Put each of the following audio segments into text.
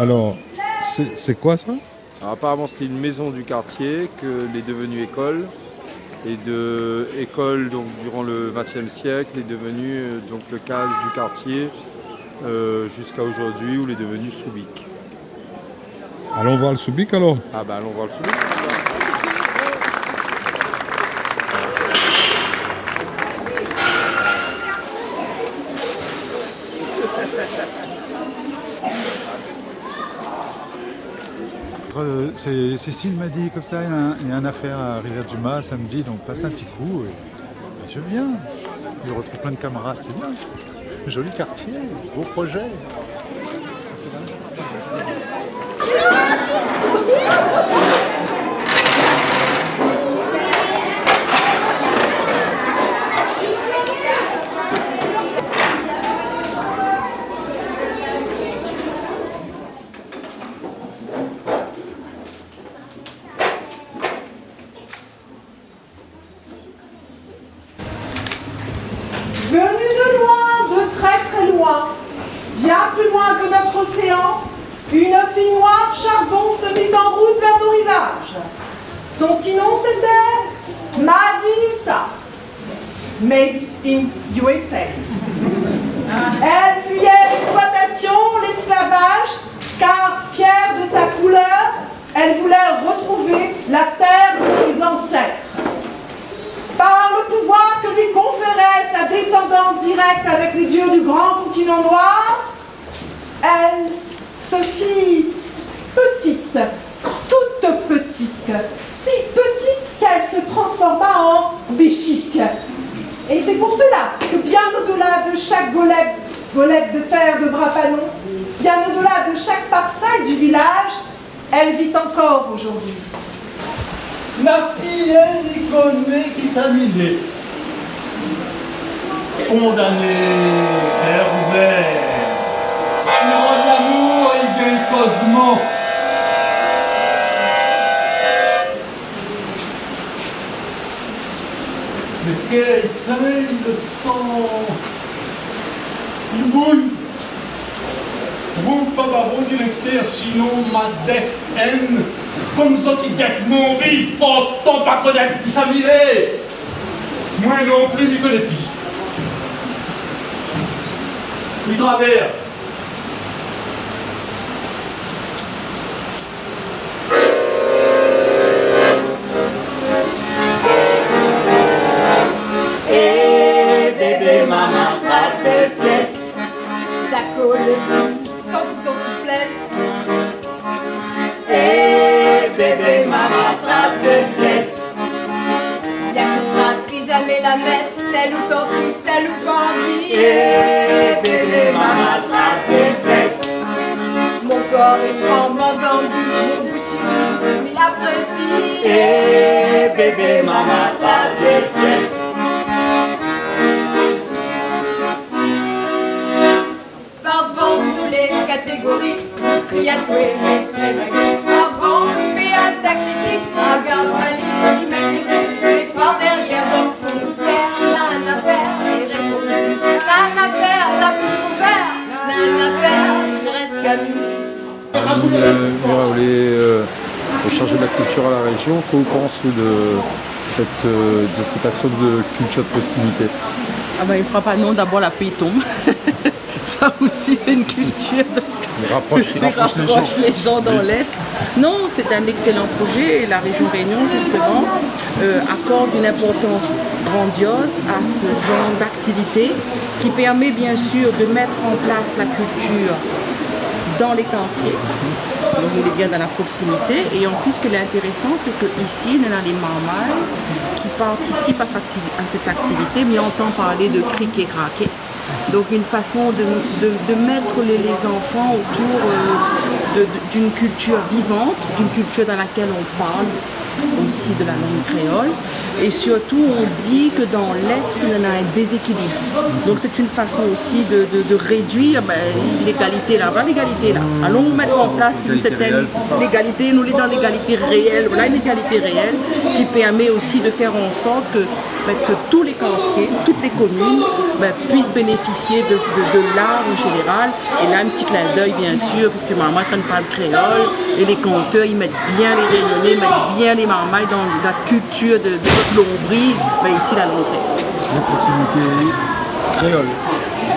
Alors, c'est quoi ça? Alors, apparemment, c'était une maison du quartier qu'elle est devenue école. Et de école, donc, durant le XXe siècle, est devenue donc, le case du quartier jusqu'à aujourd'hui où il est devenu Soubik. Allons voir le Soubik alors. Ah bah allons voir le Soubik. Cécile m'a dit comme ça, il y a une affaire à Rivière-du-Mât samedi, donc passe un petit coup. Et je viens. Je retrouve plein de camarades, c'est bien. Joli quartier, beau projet. Venu de loin, de très très loin, bien plus loin que notre océan, une fille noire charbon se mit en route vers nos rivages. Son petit nom c'était Madinissa, made in USA. Elle fuyait l'exploitation, l'esclavage, car fière de sa couleur, elle voulait retrouver la terre de ses ancêtres. Par le pouvoir que lui conférait sa descendance directe avec les dieux du grand continent noir, elle se fit petite, toute petite, si petite qu'elle se transforma en bichique. Et c'est pour cela que bien au-delà de chaque golette de terre de Brapanon, bien au-delà de chaque parcelle du village, elle vit encore aujourd'hui. La fille économe qui s'amusait. Condamné, père ouvert. Le roi de l'amour et le vieux Cosmo. Mais quel soleil, le sang. Il bouille. Vous, pas baron directeur, sinon ma def haine. Comme ça, tu def mon vie, force ton pas connaître qui s'amuser. Moi non plus, ni connais plus. Il travers. Eh bébé, maman, ça te plaît. Jaco le dit, sans tout son souplesse. Eh bébé, maman, ça te plaît. Bien que tu jamais la messe, tel ou tortue, tel ou bandit. Eh bébé, maman, ça te plaît. Mon corps est tremblant dans le mon bouche il apprécie. Eh bébé, maman, ça te plaît. Par devant tous les catégories, crie à tous les mecs. Par devant, on fait un tas critique, regarde ma ligne, mais par derrière, donc faut nous faire rien à faire, il répond rien à faire, la bouche ouverte, rien à faire, il reste qu'à nous. Vous chargé de la culture à la région, que vous pensez de cette action de culture de proximité? Ah ben, il ne fera pas non, d'abord la pluie tombe. Ça aussi, c'est une culture Il rapproche les gens dans l'Est. Non, c'est un excellent projet et la région Réunion, justement, accorde une importance grandiose à ce genre d'activité qui permet bien sûr de mettre en place la culture dans les quartiers. Donc il est bien dans la proximité et en plus ce qui est intéressant c'est qu'ici on a les marmailles qui participent à cette activité mais on entend parler de cric et craquer. Donc une façon de mettre les enfants autour d'une culture vivante, d'une culture dans laquelle on parle aussi de la langue créole. Et surtout, on dit que dans l'Est, il y en a un déséquilibre. Donc c'est une façon aussi de réduire l'égalité là. Voilà l'égalité là. Allons mettre en place une certaine égalité, nous sommes dans l'égalité réelle. Voilà une égalité réelle qui permet aussi de faire en sorte que que tous les quartiers, toutes les communes puissent bénéficier de l'art en général. Et là, un petit clin d'œil bien sûr, parce que maman ne parle créole et les conteurs, ils mettent bien les rayonnés, ils mettent bien les marmailles dans la culture de notre Lombrie, ici la Lombrie. La proximité créole.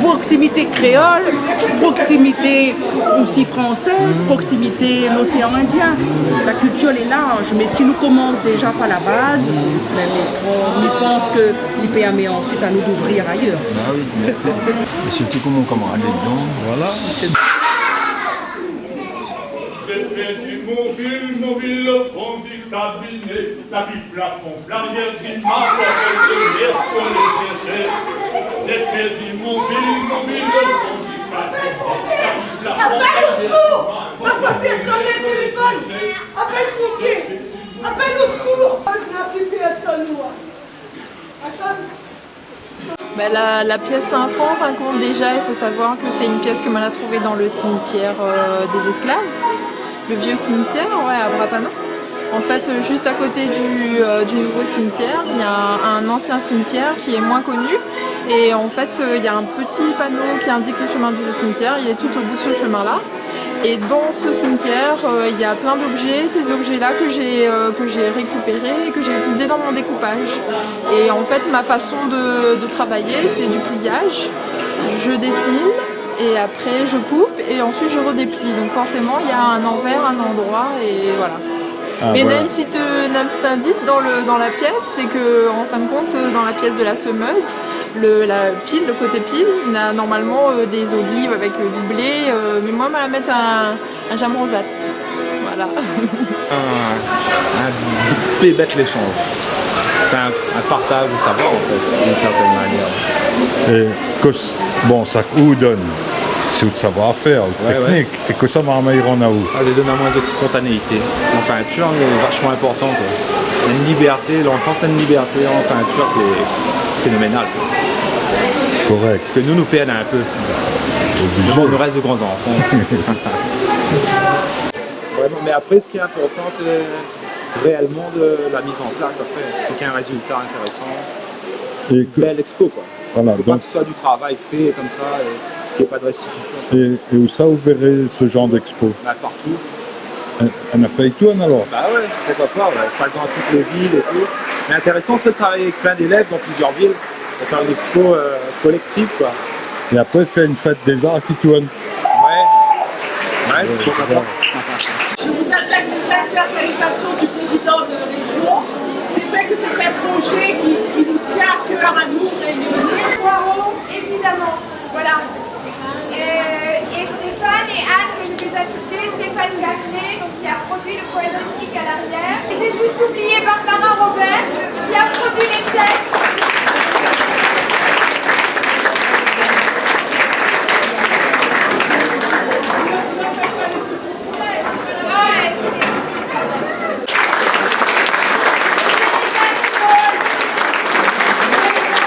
Proximité créole, proximité aussi française, proximité l'océan Indien. La culture est large, mais si nous commençons déjà par la base, on pense qu'il permet ensuite à nous d'ouvrir ailleurs. Ah oui, et surtout comme on camarade dedans, voilà. Mobile au fond du cabinet, la Bible à fond, l'arrière du mât, pour les chercher. J'ai du mobile au fond du cabinet, la Bible à fond. Appelle au secours! Pourquoi personne n'est téléphone? Appelle le pompier! Appelle au secours! Je n'ai plus personne, moi. Attends. La pièce info, en fin de compte, déjà, il faut savoir que c'est une pièce que l'on a trouvée dans le cimetière des esclaves. Le vieux cimetière, ouais, à Brapana. En fait, juste à côté du nouveau cimetière, il y a un ancien cimetière qui est moins connu. Et en fait, il y a un petit panneau qui indique le chemin du cimetière. Il est tout au bout de ce chemin-là. Et dans ce cimetière, il y a plein d'objets. Ces objets-là que j'ai récupérés et que j'ai utilisés dans mon découpage. Et en fait, ma façon de travailler, c'est du pliage. Je dessine. Et après je coupe et ensuite je redéplie. Donc forcément il y a un envers, un endroit et voilà. Mais voilà. Même si t'indice dans la pièce, c'est que en fin de compte dans la pièce de la semeuse, le côté pile, il a normalement des olives avec du blé, mais moi je vais mettre un jam rosate. Voilà. Un bébête l'échange. C'est un partage de savoir en fait, d'une certaine manière. Et que, bon, ça vous donne, c'est le savoir-faire, la technique, et que ça m'a remis en où. Ça donne à moins de spontanéité. En peinture, c'est vachement important. Quoi. Il y a une liberté, l'enfance a une liberté en peinture qui est phénoménale. Quoi. Correct. Que nous perdons un peu. Devant le reste de grands enfants. Vraiment, mais après, ce qui est important, c'est réellement de la mise en place. Après, il faut qu'il y ait un résultat intéressant. Et une belle expo, quoi. Voilà, il faut pas que ce soit du travail fait comme ça, et qu'il n'y ait pas de restitution. Et où ça, vous verrez ce genre d'expo? Partout. On a fait tout alors? Bah ouais, pourquoi pas, ouais. Par exemple dans toutes les villes et tout. Mais intéressant, c'est de travailler avec plein d'élèves dans plusieurs villes pour faire une expo collective, quoi. Et après, faire une fête des arts qui tourne. Ouais, pourquoi pas. Je vous adresse les sincères salutations du président de la région. C'est vrai que c'est un projet qui nous tient à cœur à nous réunir. Évidemment, voilà. Et Stéphane et Anne, que j'ai déjà cité, Stéphane Gagné, donc qui a produit le poème nautique à l'arrière. Et j'ai juste oublié